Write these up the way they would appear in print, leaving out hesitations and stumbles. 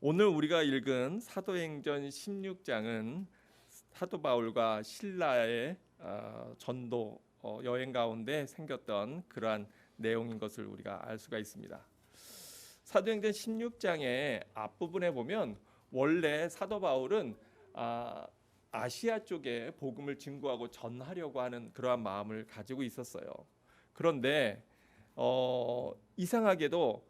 오늘 우리가 읽은 사도행전 16장은 사도 바울과 실라의 전도 여행 가운데 생겼던 그러한 내용인 것을 우리가 알 수가 있습니다. 사도행전 16장의 앞부분에 보면 원래 사도 바울은 아시아 쪽에 복음을 증거하고 전하려고 하는 그러한 마음을 가지고 있었어요. 그런데 이상하게도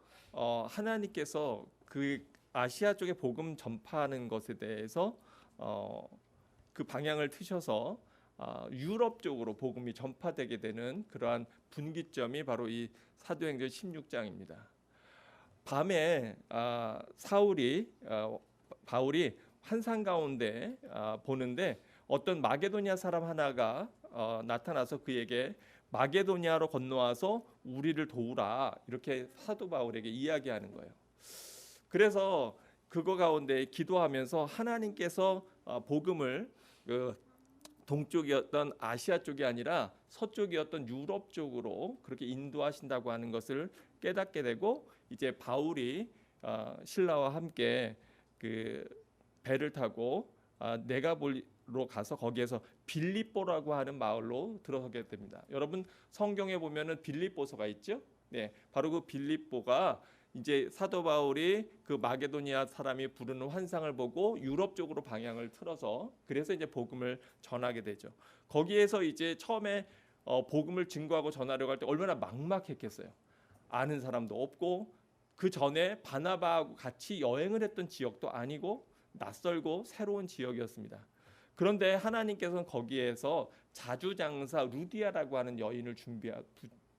하나님께서 그 아시아 쪽에 복음 전파하는 것에 대해서 그 방향을 트셔서 유럽 쪽으로 복음이 전파되게 되는 그러한 분기점이 바로 이 사도행전 16장입니다. 밤에 바울이 환상 가운데 보는데 어떤 마게도니아 사람 하나가 나타나서 그에게 마게도니아로 건너와서 우리를 도우라 이렇게 사도 바울에게 이야기하는 거예요. 그래서 그거 가운데 기도하면서 하나님께서 복음을 동쪽이었던 아시아 쪽이 아니라 서쪽이었던 유럽 쪽으로 그렇게 인도하신다고 하는 것을 깨닫게 되고 이제 바울이 신라와 함께 그 배를 타고 네가볼로 가서 거기에서 빌립보라고 하는 마을로 들어서게 됩니다. 여러분 성경에 보면은 빌립보서가 있죠. 네, 바로 그 빌립보가 이제 사도 바울이 그 마게도니아 사람이 부르는 환상을 보고 유럽 쪽으로 방향을 틀어서 그래서 이제 복음을 전하게 되죠. 거기에서 이제 처음에 복음을 증거하고 전하려고 할 때 얼마나 막막했겠어요. 아는 사람도 없고 그 전에 바나바하고 같이 여행을 했던 지역도 아니고 낯설고 새로운 지역이었습니다. 그런데 하나님께서는 거기에서 자주장사 루디아라고 하는 여인을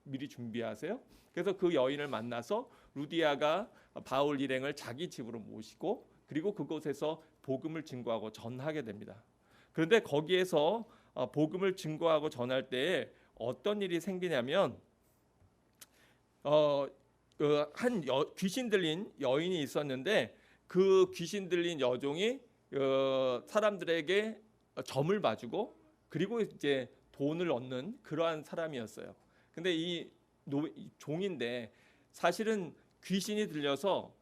미리 준비하세요. 그래서 그 여인을 만나서 루디아가 바울 일행을 자기 집으로 모시고 그리고 그곳에서 복음을 증거하고 전하게 됩니다. 그런데 거기에서 복음을 증거하고 전할 때에 어떤 일이 생기냐면 귀신 들린 여인이 있었는데 그 귀신 들린 여종이 사람들에게 점을 봐주고 그리고 이제 돈을 얻는 그러한 사람이었어요. 근데 이 종인데 사실은 귀신이 들려서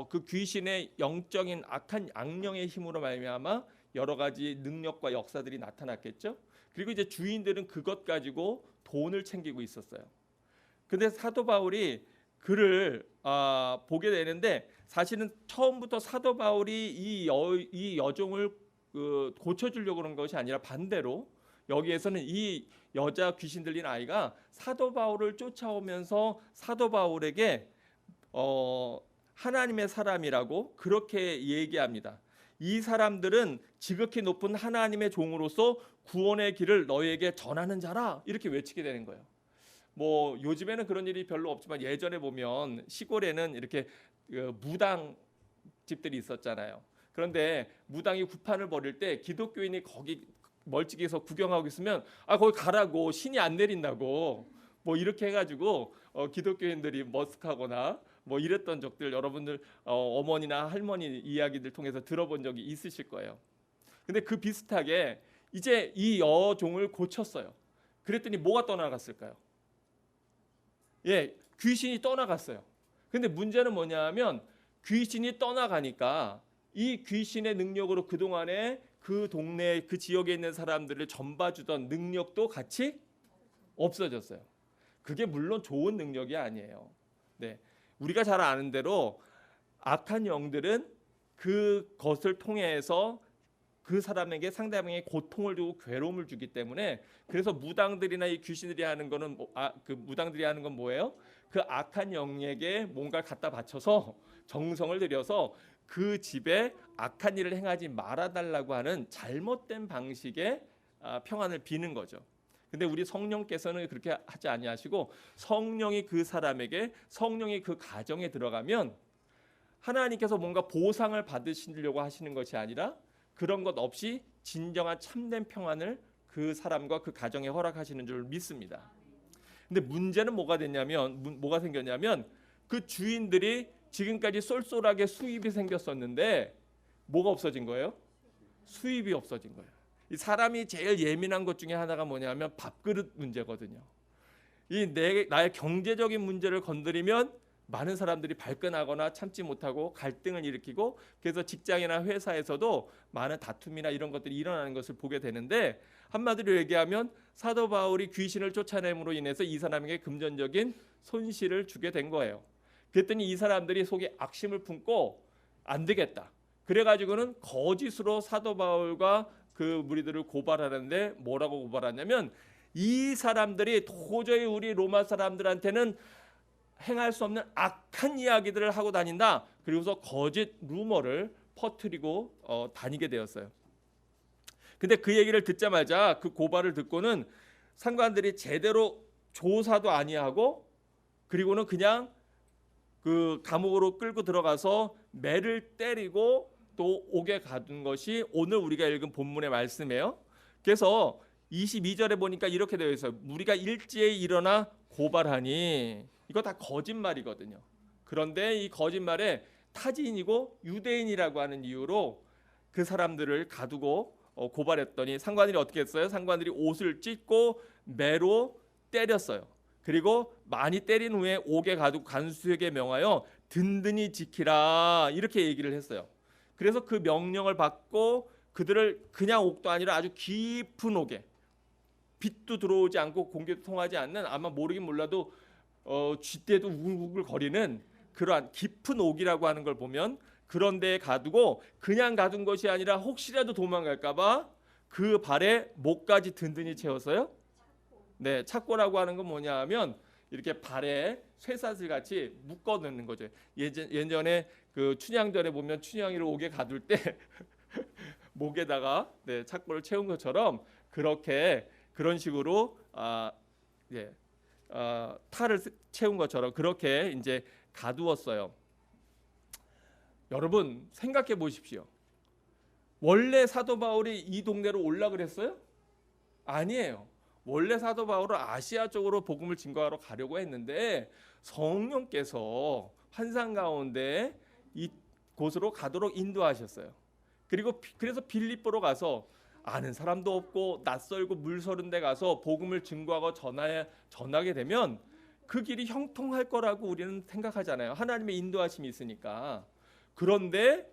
그 귀신의 영적인 악한 악령의 힘으로 말미암아 여러 가지 능력과 역사들이 나타났겠죠. 그리고 이제 주인들은 그것 가지고 돈을 챙기고 있었어요. 근데 사도 바울이 그를 보게 되는데 사실은 처음부터 사도 바울이 이 여종을 고쳐주려고 그런 것이 아니라 반대로 여기에서는 이 여자 귀신 들린 아이가 사도 바울을 쫓아오면서 사도 바울에게 하나님의 사람이라고 그렇게 얘기합니다. 이 사람들은 지극히 높은 하나님의 종으로서 구원의 길을 너희에게 전하는 자라 이렇게 외치게 되는 거예요. 뭐 요즘에는 그런 일이 별로 없지만 예전에 보면 시골에는 이렇게 무당 집들이 있었잖아요. 그런데 무당이 구판을 벌일 때 기독교인이 거기 멀찍이서 구경하고 있으면 거기 가라고 신이 안 내린다고 뭐 이렇게 해가지고 기독교인들이 머쓱하거나 뭐 이랬던 적들 여러분들 어머니나 할머니 이야기들 통해서 들어본 적이 있으실 거예요. 근데 그 비슷하게 이제 이 여종을 고쳤어요. 그랬더니 뭐가 떠나갔을까요? 예, 귀신이 떠나갔어요. 근데 문제는 뭐냐면 귀신이 떠나가니까 이 귀신의 능력으로 그동안에 그 동네 그 지역에 있는 사람들을 전봐주던 능력도 같이 없어졌어요. 그게 물론 좋은 능력이 아니에요. 네, 우리가 잘 아는 대로 악한 영들은 그것을 통해서 그 사람에게 상대방에게 고통을 주고 괴로움을 주기 때문에 그래서 무당들이나 이 귀신들이 하는 거는 그 무당들이 하는 건 뭐예요? 그 악한 영에게 뭔가를 갖다 바쳐서 정성을 들여서 그 집에 악한 일을 행하지 말아달라고 하는 잘못된 방식의 평안을 비는 거죠. 근데 우리 성령께서는 그렇게 하지 아니하시고 성령이 그 사람에게 성령이 그 가정에 들어가면 하나님께서 뭔가 보상을 받으시려고 하시는 것이 아니라 그런 것 없이 진정한 참된 평안을 그 사람과 그 가정에 허락하시는 줄 믿습니다. 근데 문제는 뭐가 생겼냐면 그 주인들이 지금까지 쏠쏠하게 수입이 생겼었는데 뭐가 없어진 거예요? 수입이 없어진 거예요. 이 사람이 제일 예민한 것 중에 하나가 뭐냐면 밥그릇 문제거든요. 나의 경제적인 문제를 건드리면 많은 사람들이 발끈하거나 참지 못하고 갈등을 일으키고, 그래서 직장이나 회사에서도 많은 다툼이나 이런 것들이 일어나는 것을 보게 되는데, 한마디로 얘기하면 사도 바울이 귀신을 쫓아냄으로 인해서 이 사람에게 금전적인 손실을 주게 된 거예요. 그랬더니 이 사람들이 속에 악심을 품고 안 되겠다, 그래가지고는 거짓으로 사도 바울과 그 무리들을 고발하는데, 뭐라고 고발하냐면 이 사람들이 도저히 우리 로마 사람들한테는 행할 수 없는 악한 이야기들을 하고 다닌다. 그리고서 거짓 루머를 퍼뜨리고 다니게 되었어요. 근데 그 얘기를 듣자마자, 그 고발을 듣고는 상관들이 제대로 조사도 아니하고, 그리고는 그냥 그 감옥으로 끌고 들어가서 매를 때리고 또 옥에 가둔 것이 오늘 우리가 읽은 본문의 말씀이에요. 그래서 22절에 보니까 이렇게 되어 있어요. 우리가 일제히 일어나 고발하니, 이거 다 거짓말이거든요. 그런데 이 거짓말에 타지인이고 유대인이라고 하는 이유로 그 사람들을 가두고 고발했더니 상관들이 어떻게 했어요? 상관들이 옷을 찢고 매로 때렸어요. 그리고 많이 때린 후에 옥에 가두고 간수에게 명하여 든든히 지키라, 이렇게 얘기를 했어요. 그래서 그 명령을 받고 그들을 그냥 옥도 아니라 아주 깊은 옥에, 빛도 들어오지 않고 공기도 통하지 않는, 아마 모르긴 몰라도 쥐떼도 우글우글 거리는 그러한 깊은 옥이라고 하는 걸 보면, 그런 데에 가두고 그냥 가둔 것이 아니라 혹시라도 도망갈까봐 그 발에 목까지 든든히 채웠어요. 네, 착고라고 하는 건 뭐냐 하면 이렇게 발에 쇠사슬 같이 묶어 넣는 거죠. 예전에 그 춘향전에 보면 춘향이를 옥에 가둘 때 목에다가 착고를 채운 것처럼, 그렇게 그런 식으로 탈을 채운 것처럼 그렇게 이제 가두었어요. 여러분 생각해 보십시오. 원래 사도 바울이 이 동네로 올라 그랬어요? 아니에요. 원래 사도 바울은 아시아 쪽으로 복음을 증거하러 가려고 했는데 성령께서 환상 가운데 이 곳으로 가도록 인도하셨어요. 그래서 빌립보로 가서 아는 사람도 없고 낯설고 물서른 데 가서 복음을 증거하고 전하게 되면 그 길이 형통할 거라고 우리는 생각하잖아요. 하나님의 인도하심이 있으니까. 그런데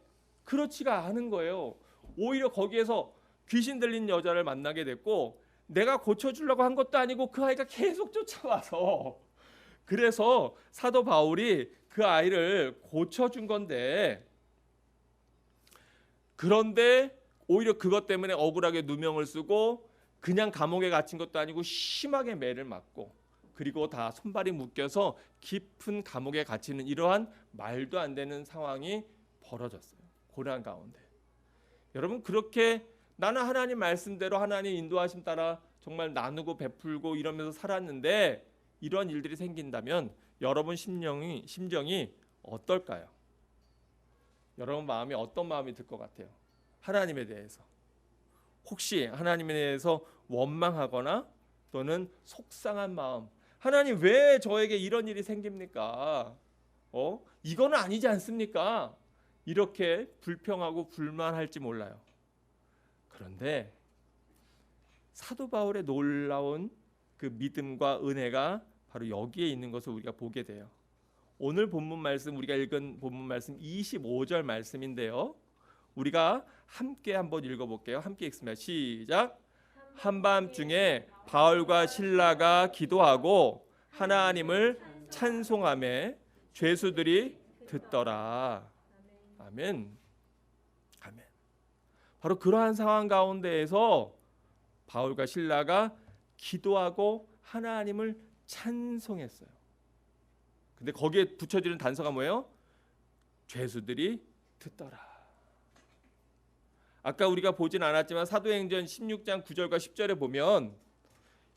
그렇지가 않은 거예요. 오히려 거기에서 귀신 들린 여자를 만나게 됐고, 내가 고쳐주려고 한 것도 아니고 그 아이가 계속 쫓아와서, 그래서 사도 바울이 그 아이를 고쳐준 건데, 그런데 오히려 그것 때문에 억울하게 누명을 쓰고 그냥 감옥에 갇힌 것도 아니고 심하게 매를 맞고, 그리고 다 손발이 묶여서 깊은 감옥에 갇히는 이러한 말도 안 되는 상황이 벌어졌어요. 고난 가운데. 여러분, 그렇게 나는 하나님 말씀대로 하나님 인도하심 따라 정말 나누고 베풀고 이러면서 살았는데 이런 일들이 생긴다면 여러분 심정이 어떨까요? 여러분 마음이 어떤 마음이 들 것 같아요? 하나님에 대해서 혹시 하나님에 대해서 원망하거나 또는 속상한 마음, 하나님 왜 저에게 이런 일이 생깁니까? 이거는 아니지 않습니까? 이렇게 불평하고 불만할지 몰라요. 그런데 사도 바울의 놀라운 그 믿음과 은혜가 바로 여기에 있는 것을 우리가 보게 돼요. 오늘 본문 말씀, 우리가 읽은 본문 말씀 25절 말씀인데요. 우리가 함께 한번 읽어볼게요. 함께 읽습니다. 시작. 한밤중에 바울과 실라가 기도하고 하나님을 찬송하며 죄수들이 듣더라. 아멘. 아멘. 바로 그러한 상황 가운데에서 바울과 실라가 기도하고 하나님을 찬송했어요. 근데 거기에 붙여지는 단서가 뭐예요? 죄수들이 듣더라. 아까 우리가 보진 않았지만 사도행전 16장 9절과 10절에 보면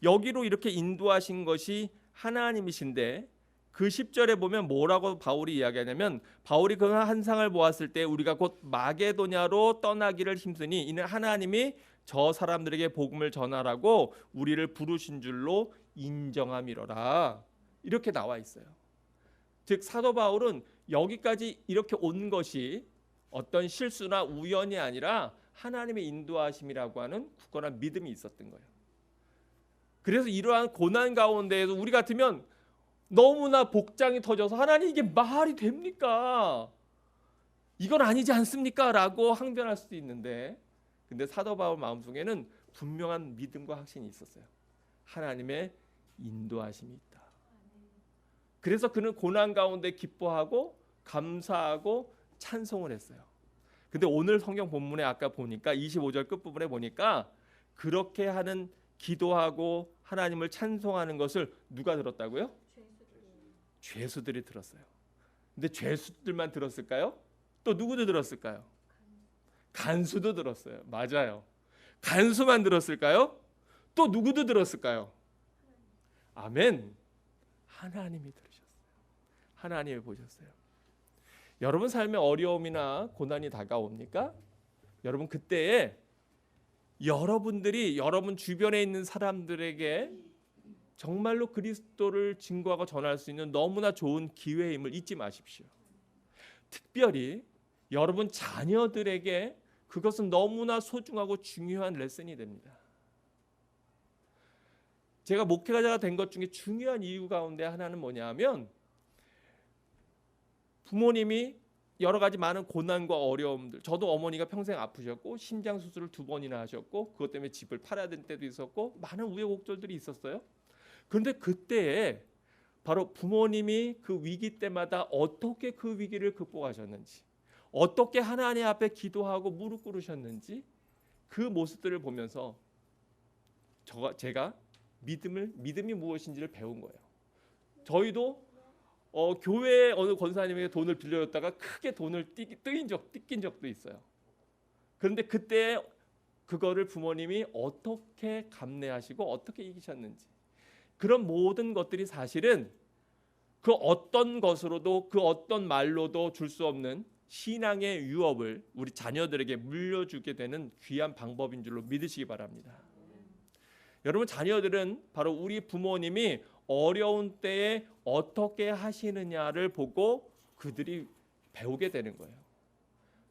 여기로 이렇게 인도하신 것이 하나님이신데, 그 10절에 보면 뭐라고 바울이 이야기하냐면, 바울이 그 환상을 보았을 때 우리가 곧 마게도냐로 떠나기를 힘쓰니 이는 하나님이 저 사람들에게 복음을 전하라고 우리를 부르신 줄로 인정함이로라. 이렇게 나와 있어요. 즉 사도 바울은 여기까지 이렇게 온 것이 어떤 실수나 우연이 아니라 하나님의 인도하심이라고 하는 굳건한 믿음이 있었던 거예요. 그래서 이러한 고난 가운데에도 우리 같으면 너무나 복장이 터져서 하나님 이게 말이 됩니까? 이건 아니지 않습니까? 라고 항변할 수도 있는데, 근데 사도 바울 마음속에는 분명한 믿음과 확신이 있었어요. 하나님의 인도하심이 있다. 그래서 그는 고난 가운데 기뻐하고 감사하고 찬송을 했어요. 근데 오늘 성경 본문에 아까 보니까 25절 끝부분에 보니까 그렇게 하는 기도하고 하나님을 찬송하는 것을 누가 들었다고요? 죄수들이 들었어요. 근데 죄수들만 들었을까요? 또 누구도 들었을까요? 간수도 들었어요. 맞아요. 간수만 들었을까요? 또 누구도 들었을까요? 아멘. 하나님이 들으셨어요. 하나님이 보셨어요. 여러분 삶에 어려움이나 고난이 다가옵니까? 여러분 그때에 여러분들이 여러분 주변에 있는 사람들에게 정말로 그리스도를 증거하고 전할 수 있는 너무나 좋은 기회임을 잊지 마십시오. 특별히 여러분 자녀들에게 그것은 너무나 소중하고 중요한 레슨이 됩니다. 제가 목회자가 된 것 중에 중요한 이유 가운데 하나는 뭐냐면 부모님이 여러 가지 많은 고난과 어려움들, 저도 어머니가 평생 아프셨고 심장 수술을 2번이나 하셨고 그것 때문에 집을 팔아야 될 때도 있었고 많은 우여곡절들이 있었어요. 그런데 그때에 바로 부모님이 그 위기 때마다 어떻게 그 위기를 극복하셨는지, 어떻게 하나님 앞에 기도하고 무릎 꿇으셨는지 그 모습들을 보면서 제가 믿음이 무엇인지를 배운 거예요. 저희도 교회 어느 권사님에게 돈을 빌려줬다가 크게 돈을 뜯긴 적도 있어요. 그런데 그때 그거를 부모님이 어떻게 감내하시고 어떻게 이기셨는지, 그런 모든 것들이 사실은 그 어떤 것으로도 그 어떤 말로도 줄 수 없는 신앙의 유업을 우리 자녀들에게 물려주게 되는 귀한 방법인 줄로 믿으시기 바랍니다. 여러분 자녀들은 바로 우리 부모님이 어려운 때에 어떻게 하시느냐를 보고 그들이 배우게 되는 거예요.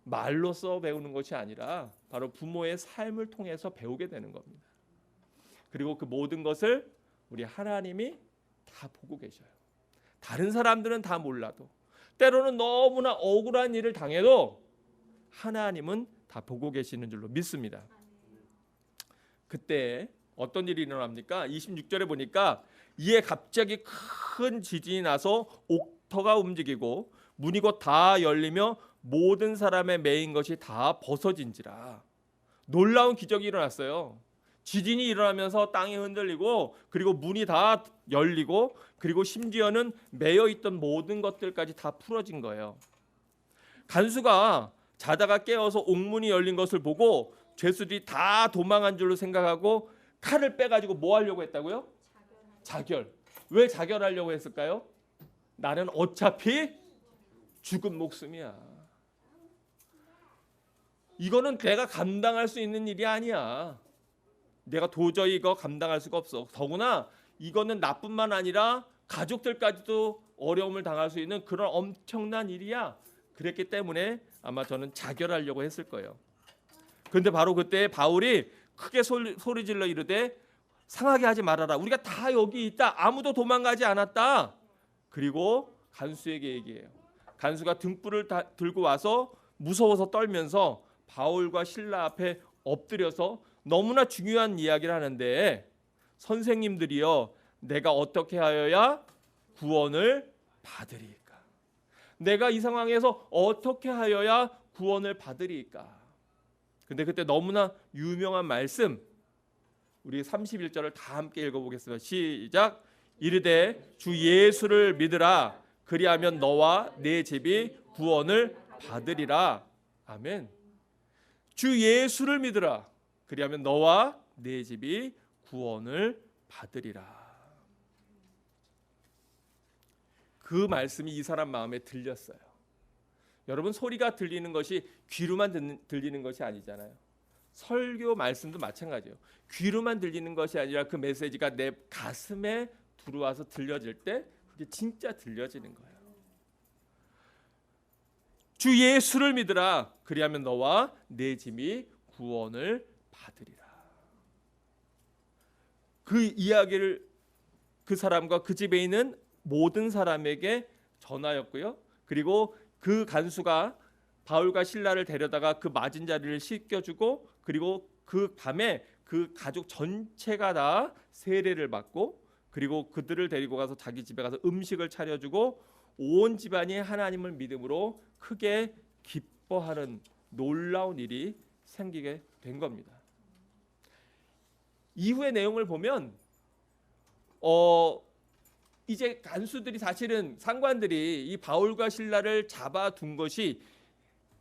말로써 배우는 것이 아니라 바로 부모의 삶을 통해서 배우게 되는 겁니다. 그리고 그 모든 것을 우리 하나님이 다 보고 계셔요. 다른 사람들은 다 몰라도, 때로는 너무나 억울한 일을 당해도 하나님은 다 보고 계시는 줄로 믿습니다. 그때 어떤 일이 일어납니까? 26절에 보니까 이에 갑자기 큰 지진이 나서 옥터가 움직이고 문이 곧 다 열리며 모든 사람의 매인 것이 다 벗어진지라. 놀라운 기적이 일어났어요. 지진이 일어나면서 땅이 흔들리고 그리고 문이 다 열리고 그리고 심지어는 매여 있던 모든 것들까지 다 풀어진 거예요. 간수가 자다가 깨어서 옥문이 열린 것을 보고 죄수들이 다 도망한 줄로 생각하고 칼을 빼가지고 뭐 하려고 했다고요? 자결. 왜 자결하려고 했을까요? 나는 어차피 죽은 목숨이야. 이거는 내가 감당할 수 있는 일이 아니야. 내가 도저히 이거 감당할 수가 없어. 더구나 이거는 나뿐만 아니라 가족들까지도 어려움을 당할 수 있는 그런 엄청난 일이야. 그랬기 때문에 아마 저는 자결하려고 했을 거예요. 그런데 바로 그때 바울이 크게 소리 질러 이르되 상하게 하지 말아라. 우리가 다 여기 있다. 아무도 도망가지 않았다. 그리고 간수에게 얘기해요. 간수가 등불을 들고 와서 무서워서 떨면서 바울과 실라 앞에 엎드려서 너무나 중요한 이야기를 하는데, 선생님들이여 내가 어떻게 하여야 구원을 받으리까? 내가 이 상황에서 어떻게 하여야 구원을 받으리까? 근데 그때 너무나 유명한 말씀, 우리 31절을 다 함께 읽어보겠습니다. 시작. 이르되 주 예수를 믿으라. 그리하면 너와 네 집이 구원을 받으리라. 아멘. 주 예수를 믿으라. 그리하면 너와 네 집이 구원을 받으리라. 그 말씀이 이 사람 마음에 들렸어요. 여러분 소리가 들리는 것이 귀로만 들리는 것이 아니잖아요. 설교 말씀도 마찬가지예요. 귀로만 들리는 것이 아니라 그 메시지가 내 가슴에 들어와서 들려질 때 그게 진짜 들려지는 거예요. 주 예수를 믿으라. 그리하면 너와 네 집이 구원을 받으리라. 그 이야기를 그 사람과 그 집에 있는 모든 사람에게 전하였고요. 그리고 그 간수가 바울과 실라를 데려다가 그 맞은 자리를 씻겨주고, 그리고 그 밤에 그 가족 전체가 다 세례를 받고, 그리고 그들을 데리고 가서 자기 집에 가서 음식을 차려주고 온 집안이 하나님을 믿음으로 크게 기뻐하는 놀라운 일이 생기게 된 겁니다. 이후의 내용을 보면 이제 간수들이, 사실은 상관들이 이 바울과 실라를 잡아둔 것이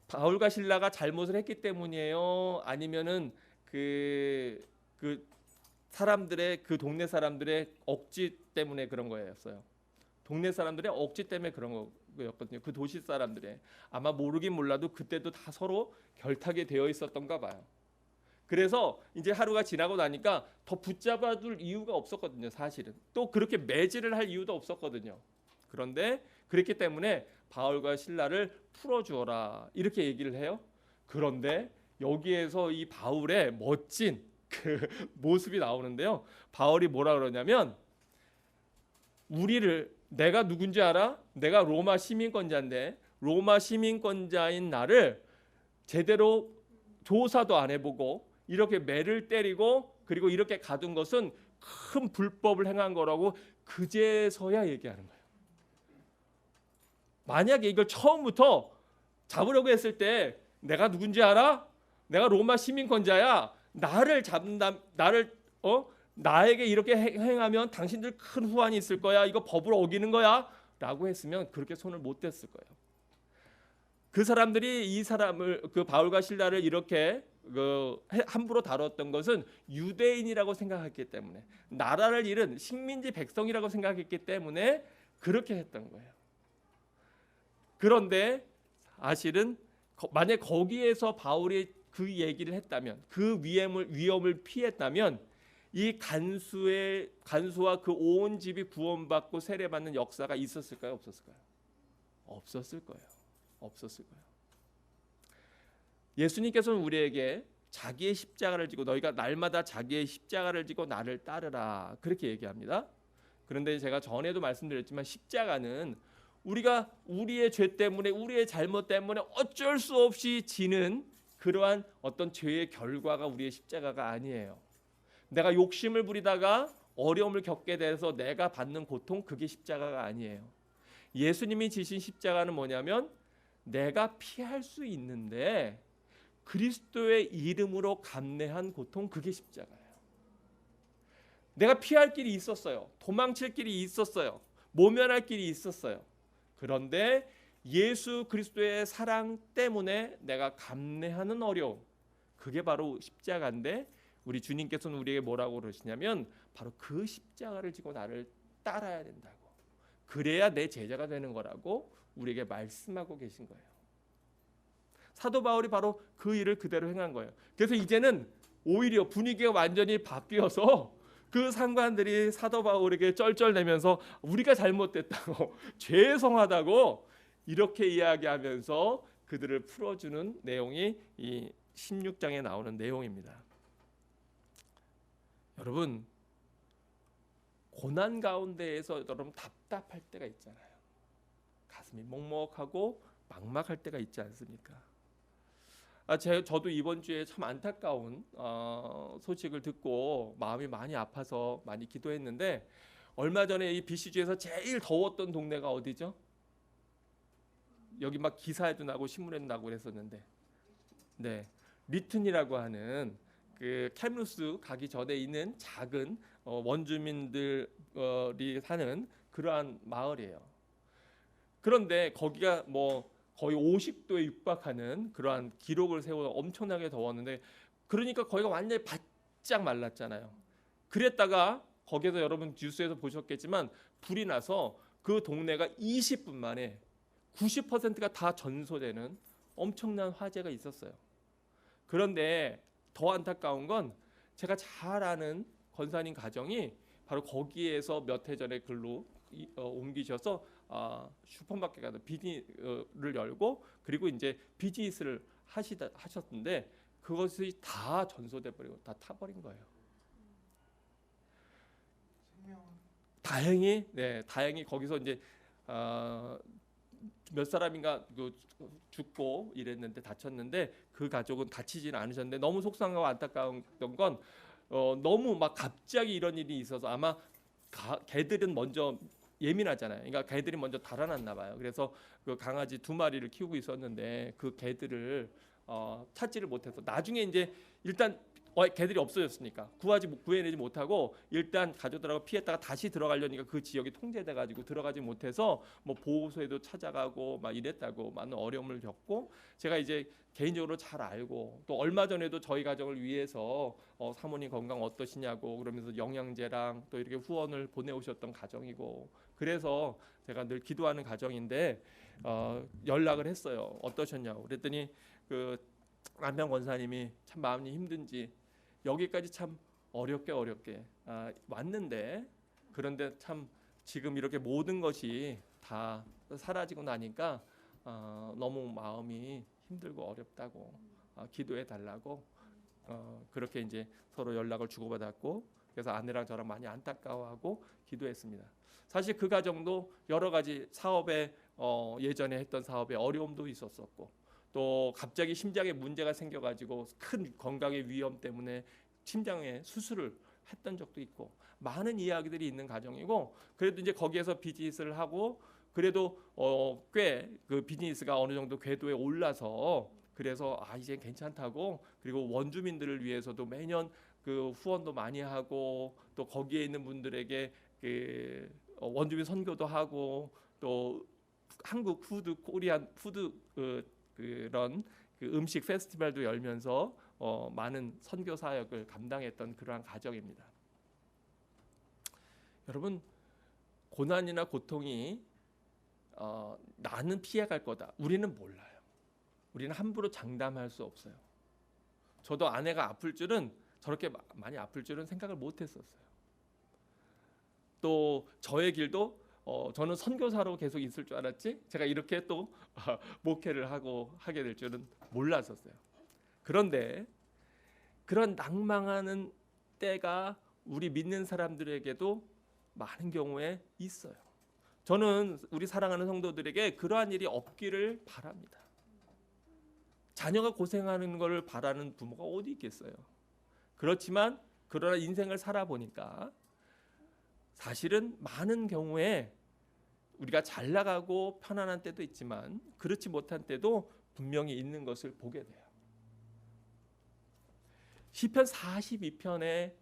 바울과 실라가 잘못을 했기 때문이에요? 아니면은 그 사람들의, 그 동네 사람들의 억지 때문에 그런 거였어요? 동네 사람들의 억지 때문에 그런 거였거든요. 그 도시 사람들의, 아마 모르긴 몰라도 그때도 다 서로 결탁이 되어 있었던가 봐요. 그래서 이제 하루가 지나고 나니까 더 붙잡아둘 이유가 없었거든요. 사실은 또 그렇게 매질을 할 이유도 없었거든요. 그런데 그렇기 때문에 바울과 실라를 풀어주어라 이렇게 얘기를 해요. 그런데 여기에서 이 바울의 멋진 그 모습이 나오는데요. 바울이 뭐라 그러냐면, 내가 누군지 알아? 내가 로마 시민권자인데 로마 시민권자인 나를 제대로 조사도 안 해보고 이렇게 매를 때리고 그리고 이렇게 가둔 것은 큰 불법을 행한 거라고 그제서야 얘기하는 거예요. 만약에 이걸 처음부터 잡으려고 했을 때, 내가 누군지 알아? 내가 로마 시민권자야. 나에게 이렇게 행하면 당신들 큰 후환이 있을 거야. 이거 법을 어기는 거야. 라고 했으면 그렇게 손을 못 댔을 거예요. 그 사람들이 이 사람을, 그 바울과 실라를 이렇게 함부로 다뤘던 것은 유대인이라고 생각했기 때문에, 나라를 잃은 식민지 백성이라고 생각했기 때문에 그렇게 했던 거예요. 그런데 사실은 만약 거기에서 바울이 그 얘기를 했다면, 그 위험을 피했다면 이 간수와 그 온 집이 구원받고 세례받는 역사가 있었을까요? 없었을까요? 없었을 거예요. 없었을 거예요. 예수님께서는 우리에게 자기의 십자가를 지고, 너희가 날마다 자기의 십자가를 지고 나를 따르라 그렇게 얘기합니다. 그런데 제가 전에도 말씀드렸지만 십자가는 우리가 우리의 죄 때문에, 우리의 잘못 때문에 어쩔 수 없이 지는 그러한 어떤 죄의 결과가 우리의 십자가가 아니에요. 내가 욕심을 부리다가 어려움을 겪게 돼서 내가 받는 고통, 그게 십자가가 아니에요. 예수님이 지신 십자가는 뭐냐면, 내가 피할 수 있는데 그리스도의 이름으로 감내한 고통, 그게 십자가예요. 내가 피할 길이 있었어요. 도망칠 길이 있었어요. 모면할 길이 있었어요. 그런데 예수 그리스도의 사랑 때문에 내가 감내하는 어려움, 그게 바로 십자가인데, 우리 주님께서는 우리에게 뭐라고 그러시냐면, 바로 그 십자가를 지고 나를 따라야 된다고, 그래야 내 제자가 되는 거라고 우리에게 말씀하고 계신 거예요. 사도 바울이 바로 그 일을 그대로 행한 거예요. 그래서 이제는 오히려 분위기가 완전히 바뀌어서 그 상관들이 사도 바울에게 쩔쩔대면서 우리가 잘못됐다고 죄송하다고 이렇게 이야기하면서 그들을 풀어주는 내용이 이 16장에 나오는 내용입니다. 여러분, 고난 가운데에서 여러분 답답할 때가 있잖아요. 가슴이 먹먹하고 막막할 때가 있지 않습니까? 저도 이번 주에 참 안타까운 소식을 듣고 마음이 많이 아파서 많이 기도했는데, 얼마 전에 이 BC주에서 제일 더웠던 동네가 어디죠? 여기 막 기사에도 나고 신문에도 나고 그랬었는데, 네, 리튼이라고 하는 그 캠루스 가기 전에 있는 작은 원주민들이 사는 그러한 마을이에요. 그런데 거기가 뭐 거의 50도에 육박하는 그러한 기록을 세우는 엄청나게 더웠는데, 그러니까 거기가 완전히 바짝 말랐잖아요. 그랬다가 거기에서 여러분 뉴스에서 보셨겠지만 불이 나서 그 동네가 20분 만에 90%가 다 전소되는 엄청난 화재가 있었어요. 그런데 더 안타까운 건, 제가 잘 아는 권사님 가정이 바로 거기에서 몇 해 전에 글로 옮기셔서 슈퍼마켓 가서 비즈니스를 열고, 그리고 이제 비즈니스를 하셨는데 그것이 다 전소돼 버리고 다 타버린 거예요. 다행히 거기서 이제 몇 사람인가 죽고 이랬는데 다쳤는데 그 가족은 다치지는 않으셨는데 너무 속상하고 안타까웠던 건 너무 막 갑자기 이런 일이 있어서 아마 개들은 먼저 예민하잖아요. 그러니까 개들이 먼저 달아났나 봐요. 그래서 그 강아지 2마리를 키우고 있었는데 그 개들을 찾지를 못해서 나중에 이제 일단 개들이 없어졌으니까 구해내지 못하고 일단 가족들하고 피했다가 다시 들어가려니까 그 지역이 통제돼 가지고 들어가지 못해서 뭐 보호소에도 찾아가고 막 이랬다고 많은 어려움을 겪고 제가 이제 개인적으로 잘 알고 또 얼마 전에도 저희 가정을 위해서 사모님 건강 어떠시냐고 그러면서 영양제랑 또 이렇게 후원을 보내오셨던 가정이고 그래서 제가 늘 기도하는 가정인데 연락을 했어요. 어떠셨냐고 그랬더니 그 남편 권사님이 참 마음이 힘든지 여기까지 참 어렵게 왔는데 그런데 참 지금 이렇게 모든 것이 다 사라지고 나니까 너무 마음이 힘들고 어렵다고 기도해 달라고 그렇게 이제 서로 연락을 주고받았고 그래서 아내랑 저랑 많이 안타까워하고 기도했습니다. 사실 그 가정도 여러 가지 사업에 예전에 했던 사업에 어려움도 있었었고 또 갑자기 심장에 문제가 생겨가지고 큰 건강의 위험 때문에 심장에 수술을 했던 적도 있고 많은 이야기들이 있는 가정이고 그래도 이제 거기에서 비즈니스를 하고 그래도 꽤 그 비즈니스가 어느 정도 궤도에 올라서 그래서 이제 괜찮다고 그리고 원주민들을 위해서도 매년 그 후원도 많이 하고 또 거기에 있는 분들에게 그 원주민 선교도 하고 또 한국 푸드 코리안 푸드 그런 그 음식 페스티벌도 열면서 많은 선교 사역을 감당했던 그러한 가정입니다. 여러분 고난이나 고통이 나는 피해갈 거다. 우리는 몰라요. 우리는 함부로 장담할 수 없어요. 저도 아내가 아플 줄은 저렇게 많이 아플 줄은 생각을 못했었어요. 또 저의 길도 저는 선교사로 계속 있을 줄 알았지 제가 이렇게 또 목회를 하게 될 줄은 몰랐었어요. 그런데 그런 낭망하는 때가 우리 믿는 사람들에게도 많은 경우에 있어요. 저는 우리 사랑하는 성도들에게 그러한 일이 없기를 바랍니다. 자녀가 고생하는 걸 바라는 부모가 어디 있겠어요. 그렇지만 그러나 인생을 살아보니까 사실은 많은 경우에 우리가 잘 나가고 편안한 때도 있지만 그렇지 못한 때도 분명히 있는 것을 보게 돼요. 시편 42편의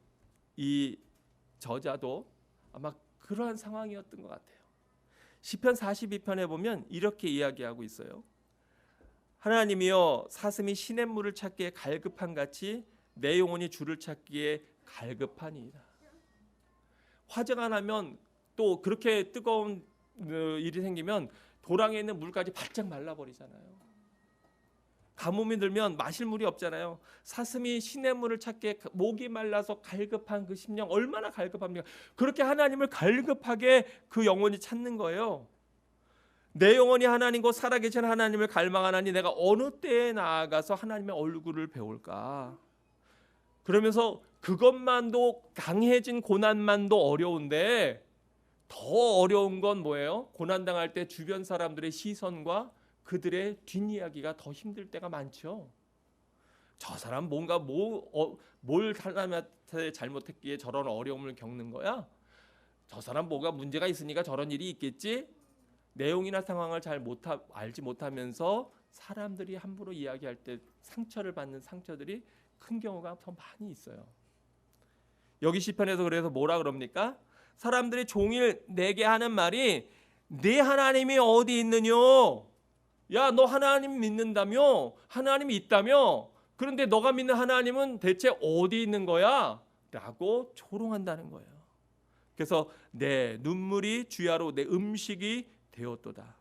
이 저자도 아마 그러한 상황이었던 것 같아요. 시편 42편에 보면 이렇게 이야기하고 있어요. 하나님이여 사슴이 시냇물을 찾기에 갈급한 같이 내 영혼이 주를 찾기에 갈급하니이다. 화재가 나면 또 그렇게 뜨거운 일이 생기면 도랑에 있는 물까지 바짝 말라버리잖아요. 가뭄이 들면 마실 물이 없잖아요. 사슴이 시냇물을 찾기에 목이 말라서 갈급한 그 심령 얼마나 갈급합니까? 그렇게 하나님을 갈급하게 그 영혼이 찾는 거예요. 내 영혼이 하나님 곧 살아계신 하나님을 갈망하나니 내가 어느 때에 나아가서 하나님의 얼굴을 배울까? 그러면서 그것만도 강해진 고난만도 어려운데 더 어려운 건 뭐예요? 고난당할 때 주변 사람들의 시선과 그들의 뒷이야기가 더 힘들 때가 많죠. 저 사람 뭔가 뭘 사람한테 잘못했기에 저런 어려움을 겪는 거야? 저 사람 뭐가 문제가 있으니까 저런 일이 있겠지? 내용이나 상황을 알지 못하면서 사람들이 함부로 이야기할 때 상처를 받는 상처들이 큰 경우가 더 많이 있어요. 여기 시편에서 그래서 뭐라 그럽니까? 사람들이 종일 내게 하는 말이 네 하나님이 어디 있느뇨? 야, 너 하나님 믿는다며? 하나님이 있다며? 그런데 너가 믿는 하나님은 대체 어디 있는 거야? 라고 조롱한다는 거예요. 그래서 내 눈물이 주야로 내 음식이 되었도다.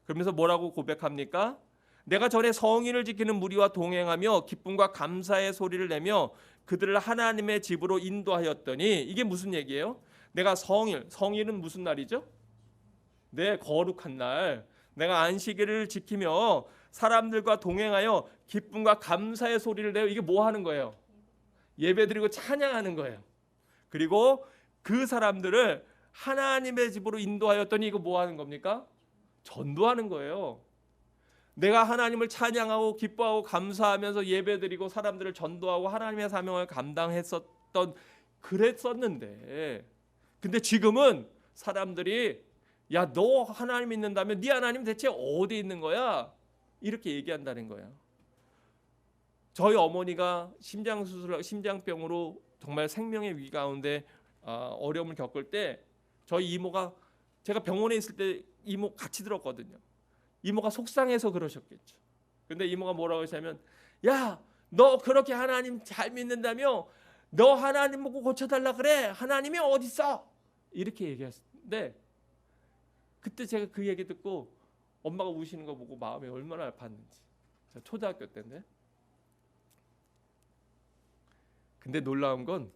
그러면서 뭐라고 고백합니까? 내가 전에 성의를 지키는 무리와 동행하며 기쁨과 감사의 소리를 내며 그들을 하나님의 집으로 인도하였더니 이게 무슨 얘기예요? 내가 성일은 무슨 날이죠? 네, 거룩한 날. 내가 안식일을 지키며 사람들과 동행하여 기쁨과 감사의 소리를 내요. 이게 뭐 하는 거예요? 예배드리고 찬양하는 거예요. 그리고 그 사람들을 하나님의 집으로 인도하였더니 이거 뭐 하는 겁니까? 전도하는 거예요. 내가 하나님을 찬양하고 기뻐하고 감사하면서 예배드리고 사람들을 전도하고 하나님의 사명을 감당했었던 그랬었는데, 근데 지금은 사람들이 야, 너 하나님 믿는다면 네 하나님 대체 어디 있는 거야? 이렇게 얘기한다는 거예요. 저희 어머니가 심장병으로 정말 생명의 위 가운데 어려움을 겪을 때 저희 이모가, 제가 병원에 있을 때 이모 같이 들었거든요. 이모가 속상해서 그러셨겠죠. 근데 이모가 뭐라고 하냐면, 야, 너 그렇게 하나님 잘 믿는다며 너 하나님 보고 고쳐달라 그래. 하나님이 어디 있어? 이렇게 얘기했는데, 그때 제가 그 얘기 듣고 엄마가 우시는 거 보고 마음이 얼마나 아팠는지. 제가 초등학교 때인데. 근데 놀라운 건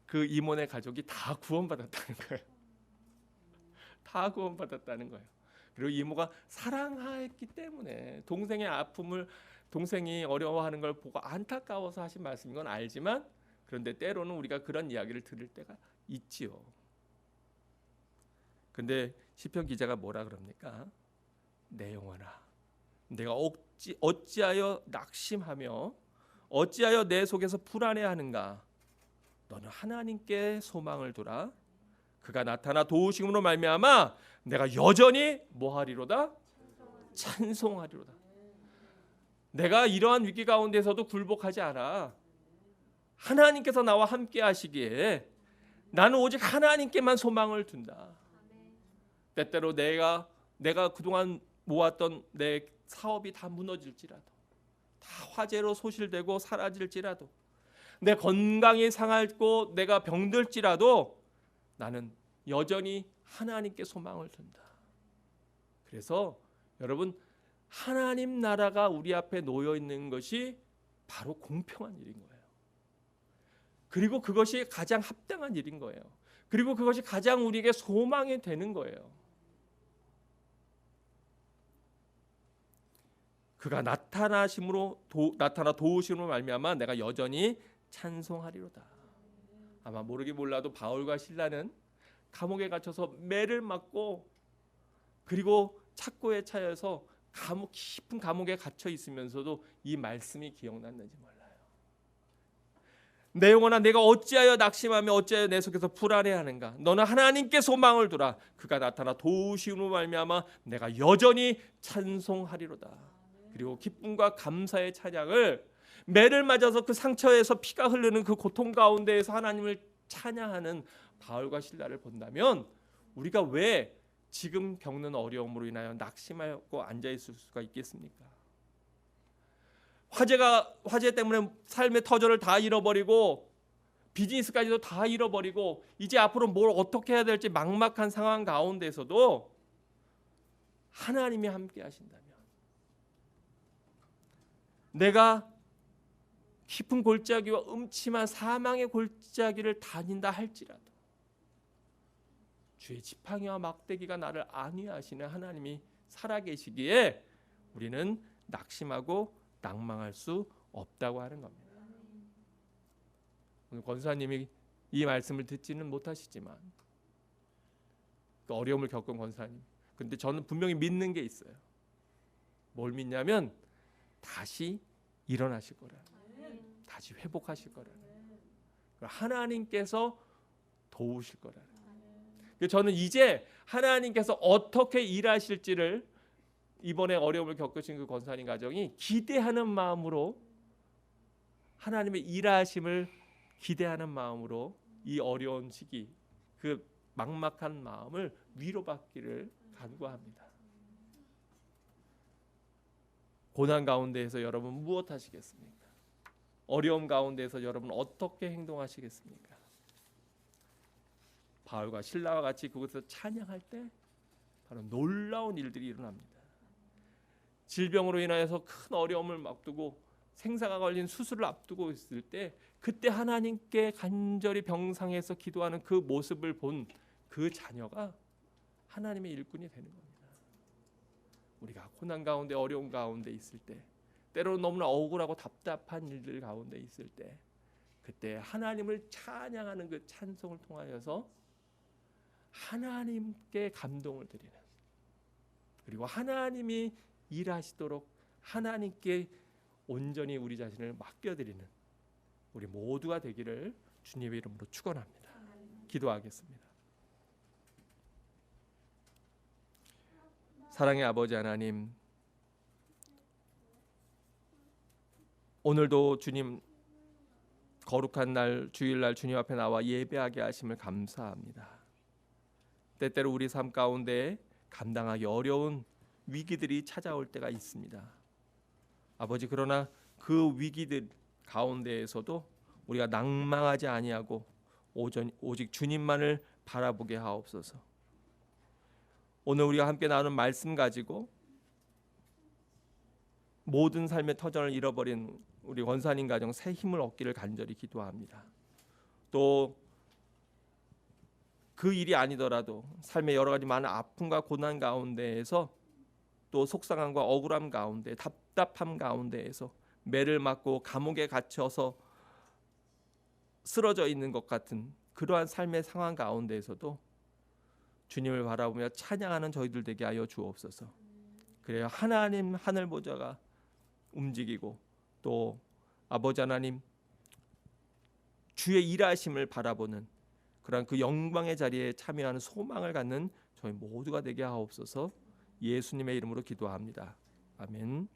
그 이모네 가족이 다 구원받았다는 거예요. 다 구원받았다는 거예요. 그리고 이모가 사랑했기 때문에 동생의 아픔을, 동생이 어려워하는 걸 보고 안타까워서 하신 말씀인 건 알지만, 그런데 때로는 우리가 그런 이야기를 들을 때가 있지요. 근데 시편 기자가 뭐라 그럽니까? 내 영혼아, 내가 어찌하여 낙심하며 어찌하여 내 속에서 불안해하는가? 너는 하나님께 소망을 두라. 그가 나타나 도우심으로 말미암아 내가 여전히 뭐하리로다? 찬송하리로다. 내가 이러한 위기 가운데서도 굴복하지 않아. 하나님께서 나와 함께 하시기에 나는 오직 하나님께만 소망을 둔다. 때때로 내가 그동안 모았던 내 사업이 다 무너질지라도, 다 화재로 소실되고 사라질지라도, 내 건강이 상하고 내가 병들지라도 나는 여전히 하나님께 소망을 둔다. 그래서 여러분, 하나님 나라가 우리 앞에 놓여 있는 것이 바로 공평한 일인 거예요. 그리고 그것이 가장 합당한 일인 거예요. 그리고 그것이 가장 우리에게 소망이 되는 거예요. 그가 나타나 도우심으로 말미암아 내가 여전히 찬송하리로다. 아마 모르게 몰라도 바울과 실라는 감옥에 갇혀서 매를 맞고, 그리고 착고에 차여서 깊은 감옥에 갇혀 있으면서도 이 말씀이 기억났는지 몰라요. 내 영혼아, 내가 어찌하여 낙심하며 어찌하여 내 속에서 불안해하는가? 너는 하나님께 소망을 두라. 그가 나타나 도우심으로 말미암아 내가 여전히 찬송하리로다. 그리고 기쁨과 감사의 찬양을, 매를 맞아서 그 상처에서 피가 흐르는 그 고통 가운데에서 하나님을 찬양하는 바울과 실라를 본다면, 우리가 왜 지금 겪는 어려움으로 인하여 낙심하고 앉아 있을 수가 있겠습니까? 화재 때문에 삶의 터전을 다 잃어버리고 비즈니스까지도 다 잃어버리고 이제 앞으로 뭘 어떻게 해야 될지 막막한 상황 가운데서도 하나님이 함께 하신다면, 내가 깊은 골짜기와 음침한 사망의 골짜기를 다닌다 할지라도 주의 지팡이와 막대기가 나를 안위하시는 하나님이 살아계시기에 우리는 낙심하고 낭망할 수 없다고 하는 겁니다. 오늘 권사님이 이 말씀을 듣지는 못하시지만, 그 어려움을 겪은 권사님, 근데 저는 분명히 믿는 게 있어요. 뭘 믿냐면 다시 일어나실 거라, 다시 회복하실 거라, 하나님께서 도우실 거라. 저는 이제 하나님께서 어떻게 일하실지를 이번에 어려움을 겪으신 그 권사님 가정이 기대하는 마음으로, 하나님의 일하심을 기대하는 마음으로 이 어려운 시기, 그 막막한 마음을 위로받기를 간구합니다. 고난 가운데에서 여러분 무엇 하시겠습니까? 어려움 가운데에서 여러분 어떻게 행동하시겠습니까? 바울과 실라와 같이 그곳에서 찬양할 때 바로 놀라운 일들이 일어납니다. 질병으로 인하여서 큰 어려움을 앞두고 생사가 걸린 수술을 앞두고 있을 때, 그때 하나님께 간절히 병상에서 기도하는 그 모습을 본 그 자녀가 하나님의 일꾼이 되는 겁니다. 우리가 고난 가운데 어려움 가운데 있을 때, 때로는 너무나 억울하고 답답한 일들 가운데 있을 때, 그때 하나님을 찬양하는 그 찬송을 통하여서 하나님께 감동을 드리는, 그리고 하나님이 일하시도록 하나님께 온전히 우리 자신을 맡겨드리는 우리 모두가 되기를 주님의 이름으로 축원합니다. 기도하겠습니다. 사랑의 아버지 하나님, 오늘도 주님 거룩한 날 주일날 주님 앞에 나와 예배하게 하심을 감사합니다. 때때로 우리 삶 가운데 감당하기 어려운 위기들이 찾아올 때가 있습니다. 아버지, 그러나 그 위기들 가운데에서도 우리가 낭망하지 아니하고 오직 주님만을 바라보게 하옵소서. 오늘 우리가 함께 나누는 말씀 가지고 모든 삶의 터전을 잃어버린 우리 원사님 가정 새 힘을 얻기를 간절히 기도합니다. 또 그 일이 아니더라도 삶의 여러 가지 많은 아픔과 고난 가운데에서 또 속상함과 억울함 가운데 답답함 가운데에서 매를 맞고 감옥에 갇혀서 쓰러져 있는 것 같은 그러한 삶의 상황 가운데에서도 주님을 바라보며 찬양하는 저희들 되게 하여 주옵소서. 그래야 하나님 하늘 보좌가 움직이고 또 아버지 하나님 주의 일하심을 바라보는 그러한 그 영광의 자리에 참여하는 소망을 갖는 저희 모두가 되게 하옵소서. 예수님의 이름으로 기도합니다. 아멘.